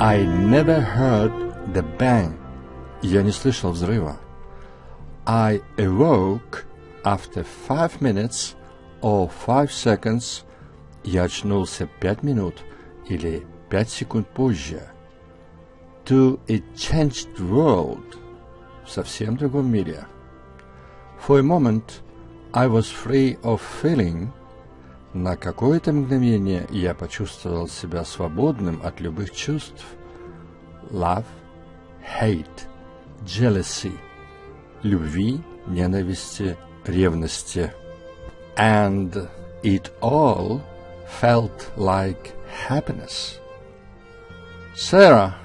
I never heard the bang. Я не слышал взрыва. I awoke after 5 minutes or 5 seconds. Я очнулся 5 минут или 5 секунд позже. To a changed world. В совсем другом мире. For a moment, I was free of feeling. На какое-то мгновение я почувствовал себя свободным от любых чувств. Love, hate, jealousy. Любви, ненависти, ревности. And it all felt like happiness. Sarah.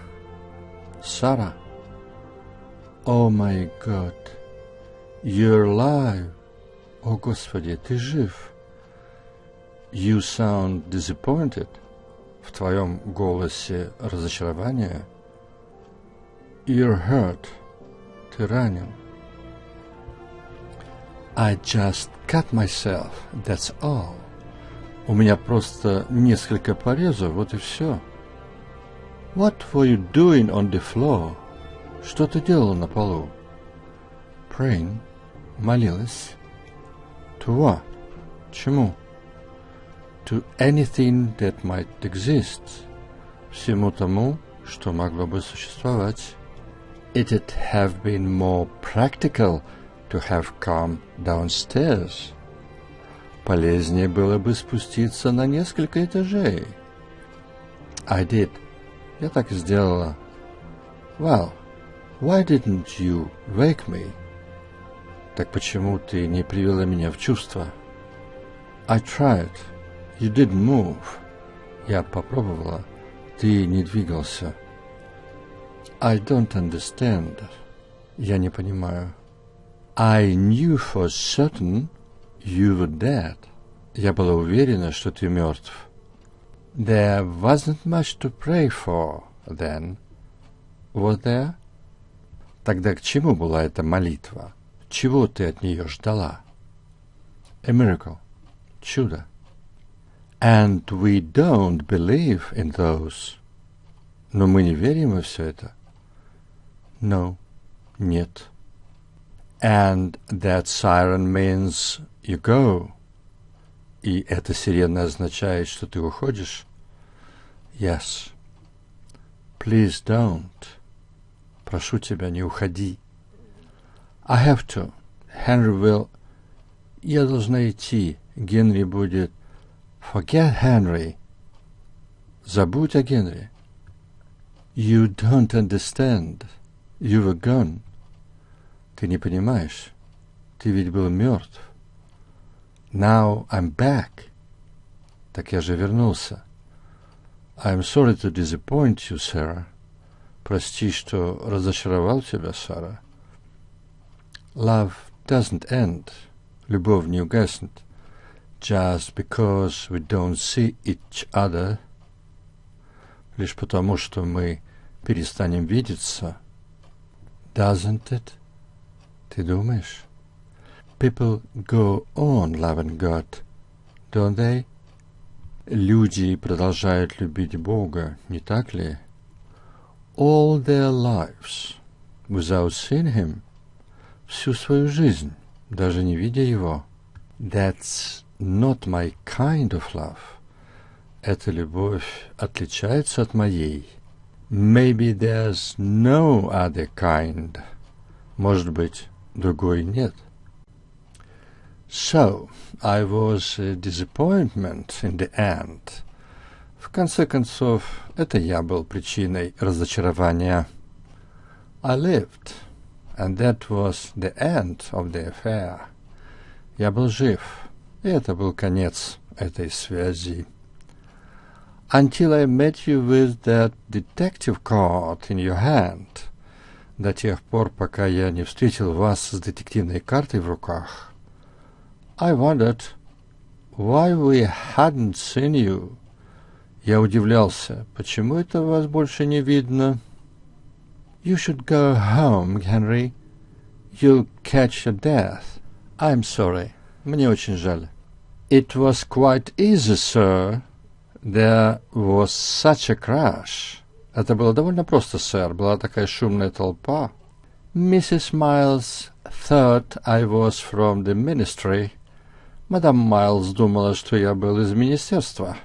Oh my God. You're alive. О, Господи, ты жив. You sound disappointed. В твоем голосе разочарование. You're hurt. Ты ранен. I just cut myself. That's all. У меня просто несколько порезов, вот и все. What were you doing on the floor? Что ты делал на полу? Praying. Молилась. To what? Чему? To anything that might exist. Всему тому, что могло бы существовать. It'd have been more practical to have come downstairs. Полезнее было бы спуститься на несколько этажей. I did. Я так и сделала. Well, why didn't you wake me? Так почему ты не привела меня в чувство? I tried. You didn't move. Я попробовала. Ты не двигался. I don't understand. Я не понимаю. I knew for certain you were dead. Я была уверена, что ты мертв. There wasn't much to pray for then. Was there? Тогда к чему была эта молитва? Чего ты от нее ждала? A miracle. Чудо. And we don't believe in those. Но мы не верим во все это. No. Нет. And that siren means you go. И эта сирена означает, что ты уходишь? Yes. Please don't. Прошу тебя, не уходи. I have to. Henry will. Я должна идти. Генри будет. Forget Henry. Забудь о Генри. You don't understand. You were gone. Ты не понимаешь. Ты ведь был мертв. Now I'm back. Так я же вернулся. I'm sorry to disappoint you, Sarah. Прости, что разочаровал тебя, Сара. Love doesn't end. Любовь не угаснет. Just because we don't see each other. Лишь потому, что мы перестанем видеться. Doesn't it? Ты думаешь? People go on loving God, don't they? Люди продолжают любить Бога, не так ли? All their lives, without seeing Him. Всю свою жизнь, даже не видя Его. That's not my kind of love. Эта любовь отличается от моей. Maybe there's no other kind. Может быть, другой нет. So, I was a disappointment in the end. В конце концов, это я был причиной разочарования. I lived, and that was the end of the affair. Я был жив, и это был конец этой связи. Until I met you with that detective card in your hand. До тех пор, пока я не встретил вас с детективной картой в руках. I wondered why we hadn't seen you. Я удивлялся, почему это вас больше не видно. You should go home, Henry. You'll catch your death. I'm sorry. Мне очень жаль. It was quite easy, sir. There was such a crash. Это было довольно просто, сэр. Была такая шумная толпа. Mrs. Miles thought I was from the ministry. Мадам Майлз думала, что я был из министерства.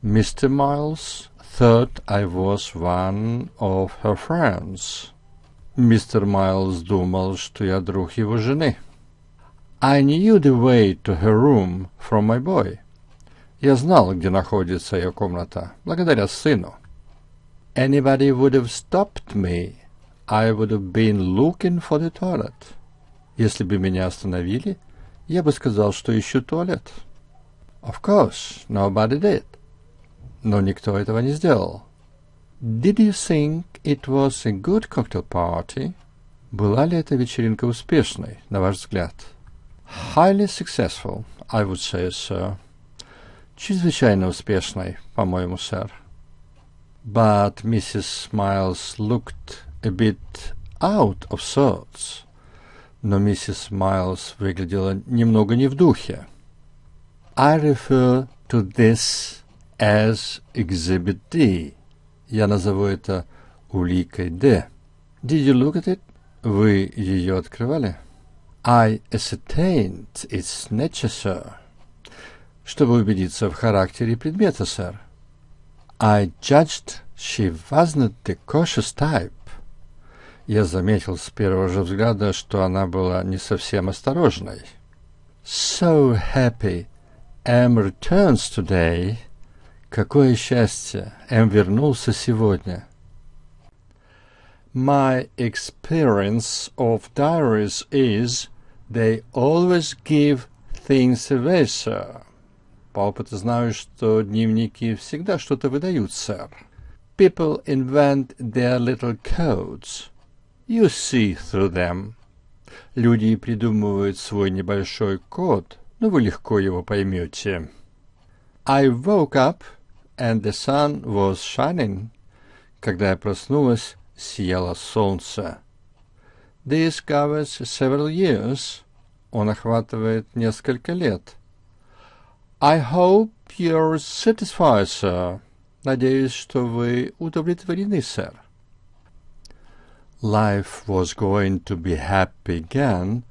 Mr. Miles thought I was one of her friends. Мистер Майлз думал, что я друг его жены. I knew the way to her room from my boy. Я знал, где находится ее комната, благодаря сыну. Anybody would have stopped me. I would have been looking for the toilet. Если бы меня остановили, я бы сказал, что ищу туалет. Of course, nobody did. Но никто этого не сделал. Did you think it was a good cocktail party? Была ли эта вечеринка успешной, на ваш взгляд? Highly successful, I would say, sir. Чрезвычайно успешной, по-моему, сэр. But Mrs. Miles looked a bit out of sorts. Но миссис Майлз выглядела немного не в духе. I refer to this as Exhibit D. Я назову это уликой D. Did you look at it? Вы ее открывали? I ascertained its nature, sir. Чтобы убедиться в характере предмета, сэр. I judged she wasn't the cautious type. Я заметил с первого же взгляда, что она была не совсем осторожной. So happy Em returns today. Какое счастье! Эм вернулся сегодня. My experience of diaries is they always give things away, sir. По опыту знаю, что дневники всегда что-то выдают, сэр. People invent their little codes. You see through them. Люди придумывают свой небольшой код, но вы легко его поймете. I woke up, and the sun was shining. Когда я проснулась, сияло солнце. This covers several years. Он охватывает несколько лет. I hope you're satisfied, sir. Надеюсь, что вы удовлетворены, сэр. Life was going to be happy again,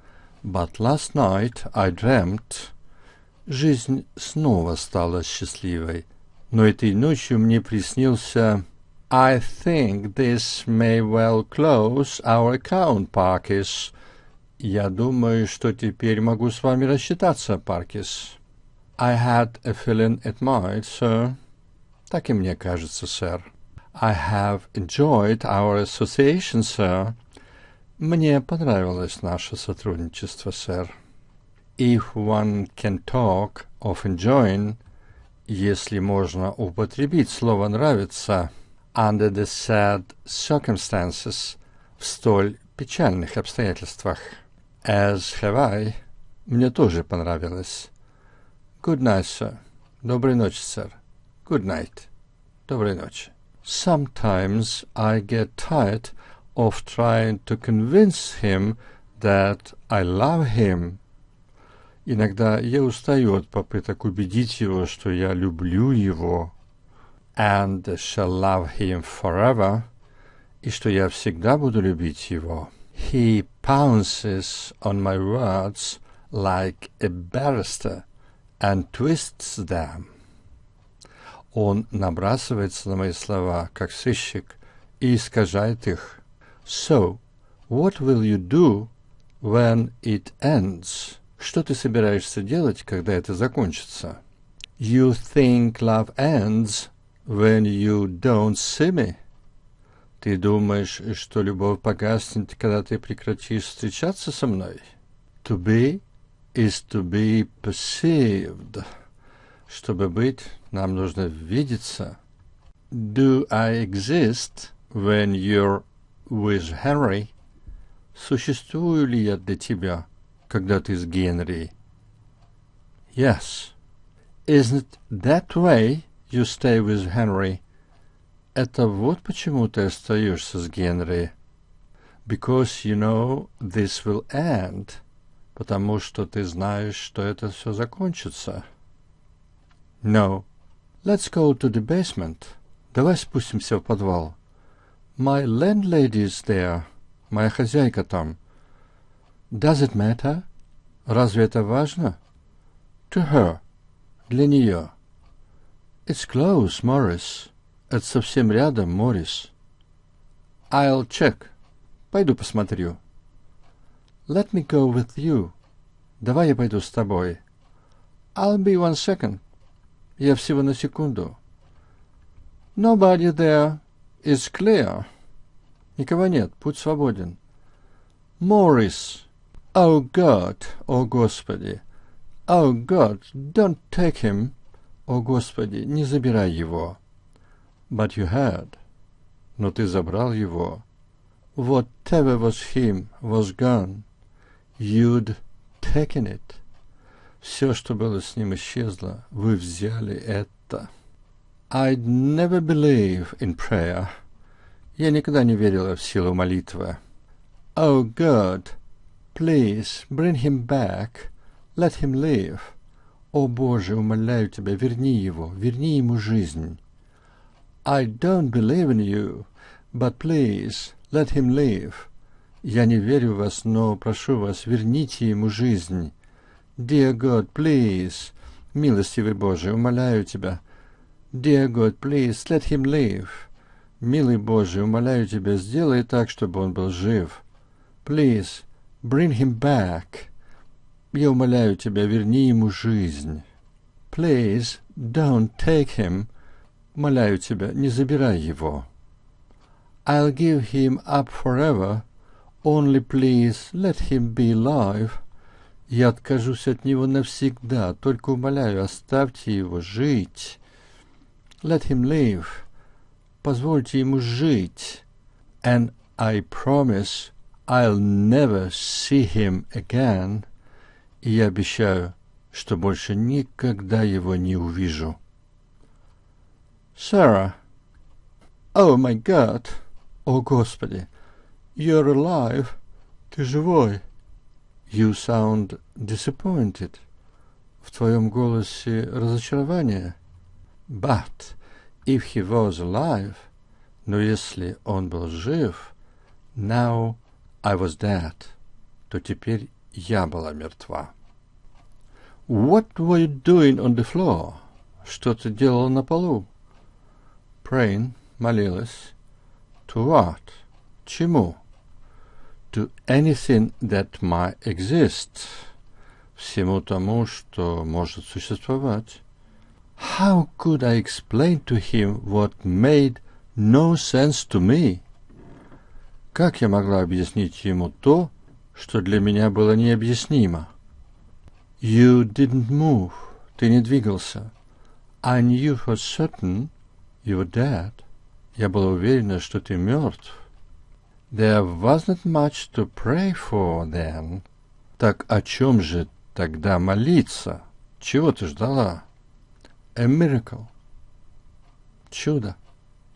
but last night I dreamt. Жизнь снова стала счастливой, но этой ночью мне приснился... I think this may well close our account, Parkis. Я думаю, что теперь могу с вами рассчитаться, Паркис. I had a feeling it might, sir. Так и мне кажется, сэр. I have enjoyed our association, sir. Мне понравилось наше сотрудничество, сэр. If one can talk of enjoying, если можно употребить слово «нравится», under the sad circumstances, в столь печальных обстоятельствах. As have I, мне тоже понравилось. Good night, sir. Доброй ночи, сэр. Good night. Доброй ночи. Sometimes I get tired of trying to convince him that I love him. Иногда я устаю от попыток убедить его, что я люблю его. And shall love him forever. И что я всегда буду любить его. He pounces on my words like a barrister and twists them. Он набрасывается на мои слова, как сыщик, и искажает их. So, what will you do when it ends? Что ты собираешься делать, когда это закончится? You think love ends when you don't see me? Ты думаешь, что любовь погаснет, когда ты прекратишь встречаться со мной? To be is to be perceived. Чтобы быть, нам нужно видеться. Do I exist when you're with Henry? Существую ли я для тебя, когда ты с Генри? Yes. Isn't that way you stay with Henry? Это вот почему ты остаешься с Генри. Because you know this will end. Потому что ты знаешь, что это все закончится. No. Let's go to the basement. Давай спустимся в подвал. My landlady is there. Моя хозяйка там. Does it matter? Разве это важно? To her. Для нее. It's close, Morris. Это совсем рядом, Моррис. I'll check. Пойду посмотрю. Let me go with you. Давай я пойду с тобой. I'll be 1 second. Я всего на секунду. Nobody there. It's clear. Никого нет, путь свободен. Morris. Oh God, о Господи. Oh God, don't take him. О Господи, не забирай его. But you had. Но ты забрал его. Whatever was him was gone. You'd taken it. Все, что было с ним, исчезло. Вы взяли это. I'd never believe in prayer. Я никогда не верила в силу молитвы. Oh God, please bring him back. Let him live. О Боже, умоляю тебя, верни его, верни ему жизнь. I don't believe in you, but please let him live. Я не верю в вас, но прошу вас, верните ему жизнь. Dear God, please, милостивый Боже, умоляю тебя. Dear God, please, let him live. Милый Боже, умоляю тебя, сделай так, чтобы он был жив. Please, bring him back. Я умоляю тебя, верни ему жизнь. Please, don't take him. Умоляю тебя, не забирай его. I'll give him up forever. Only please, let him be alive. Я откажусь от него навсегда, только умоляю, оставьте его жить. Let him live. Позвольте ему жить. And I promise I'll never see him again. И я обещаю, что больше никогда его не увижу. Sarah. Oh my God. О Господи. You're alive. Ты живой. You sound disappointed. В твоем голосе разочарование. But if he was alive, но если он был жив, now I was dead, то теперь я была мертва. What were you doing on the floor? Что ты делала на полу? Praying, молилась. To what? Чему? To anything that might exist. Всему тому, что может существовать. How could I explain to him what made no sense to me? Как я могла объяснить ему то, что для меня было необъяснимо? You didn't move. Ты не двигался. I knew for certain you were dead. Я была уверена, что ты мертв. There wasn't much to pray for then. Так о чем же тогда молиться? Чего ты ждала? A miracle. Чудо.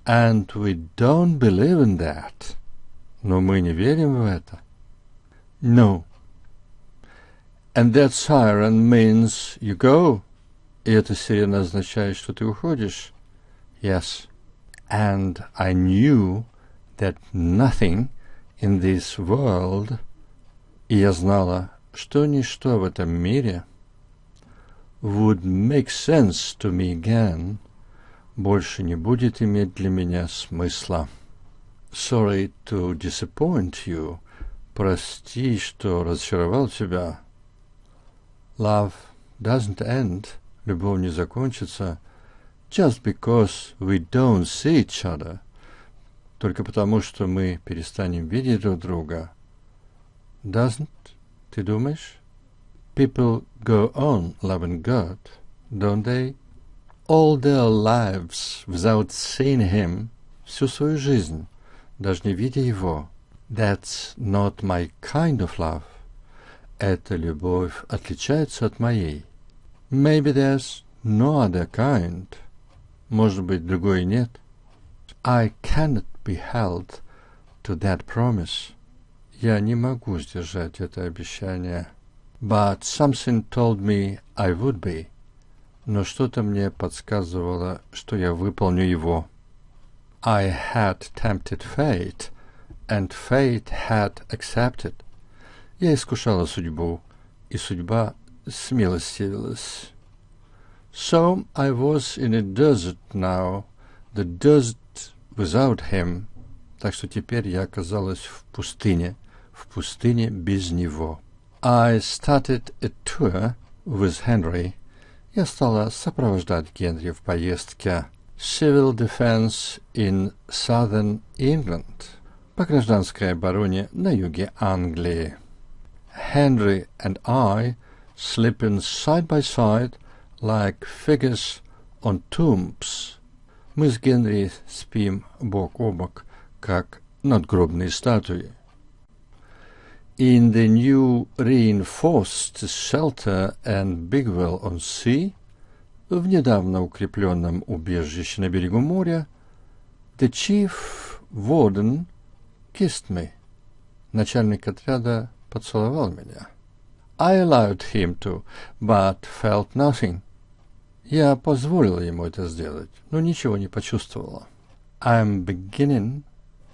And we don't believe in that. Но мы не верим в это. No. And that siren means you go. И эта сирена означает, что ты уходишь. Yes. And I knew that nothing in this world, и я знала, что ничто в этом мире would make sense to me again, больше не будет иметь для меня смысла. Sorry to disappoint you. Прости, что разочаровал тебя. Love doesn't end. Любовь не закончится. Just because we don't see each other. Только потому, что мы перестанем видеть друг друга. Doesn't? Ты думаешь? People go on loving God, don't they? All their lives without seeing him. Всю свою жизнь, даже не видя его. That's not my kind of love. Эта любовь отличается от моей. Maybe there's no other kind. Может быть, другой нет. I cannot be held to that promise. Я не могу сдержать это обещание. But something told me I would be. Но что-то мне подсказывало, что я выполню его. I had tempted fate, and fate had accepted. Я искушала судьбу, и судьба смилостивилась. So I was in a desert now, the desert without him. Так что теперь я оказалась в пустыне без него. I started a tour with Henry. Я стала сопровождать Генри в поездке Civil Defense in Southern England, по гражданской обороне на юге Англии. Henry and I sleeping side by side like figures on tombs. Мы с Генри спим бок о бок, как надгробные статуи. In the new reinforced shelter and Bigwell-on-Sea, в недавно укрепленном убежище на берегу моря, the chief warden kissed me. Начальник отряда поцеловал меня. I allowed him to, but felt nothing. Я позволила ему это сделать, но ничего не почувствовала. I'm beginning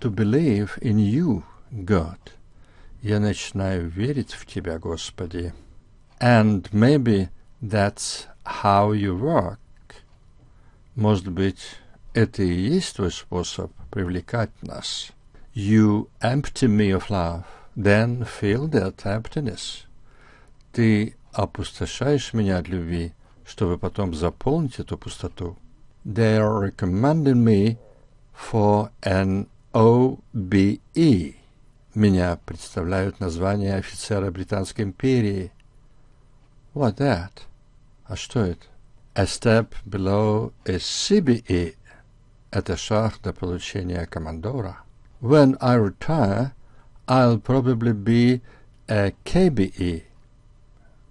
to believe in you, God. Я начинаю верить в Тебя, Господи. And maybe that's how you work. Может быть, это и есть Твой способ привлекать нас. You empty me of love, then fill that emptiness. Ты опустошаешь меня от любви, чтобы потом заполнить эту пустоту. They are recommending me for an OBE. Меня представляют название офицера Британской империи. What that? А что это? A step below a CBE. Это шаг до получения командора. When I retire, I'll probably be a KBE.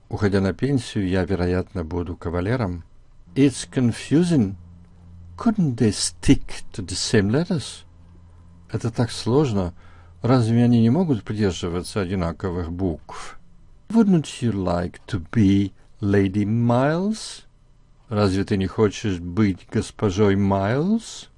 Уходя на пенсию, я, вероятно, буду кавалером. It's confusing. Couldn't they stick to the same letters? Это так сложно. Разве они не могут придерживаться одинаковых букв? Wouldn't you like to be Lady Miles? Разве ты не хочешь быть госпожой Майлз?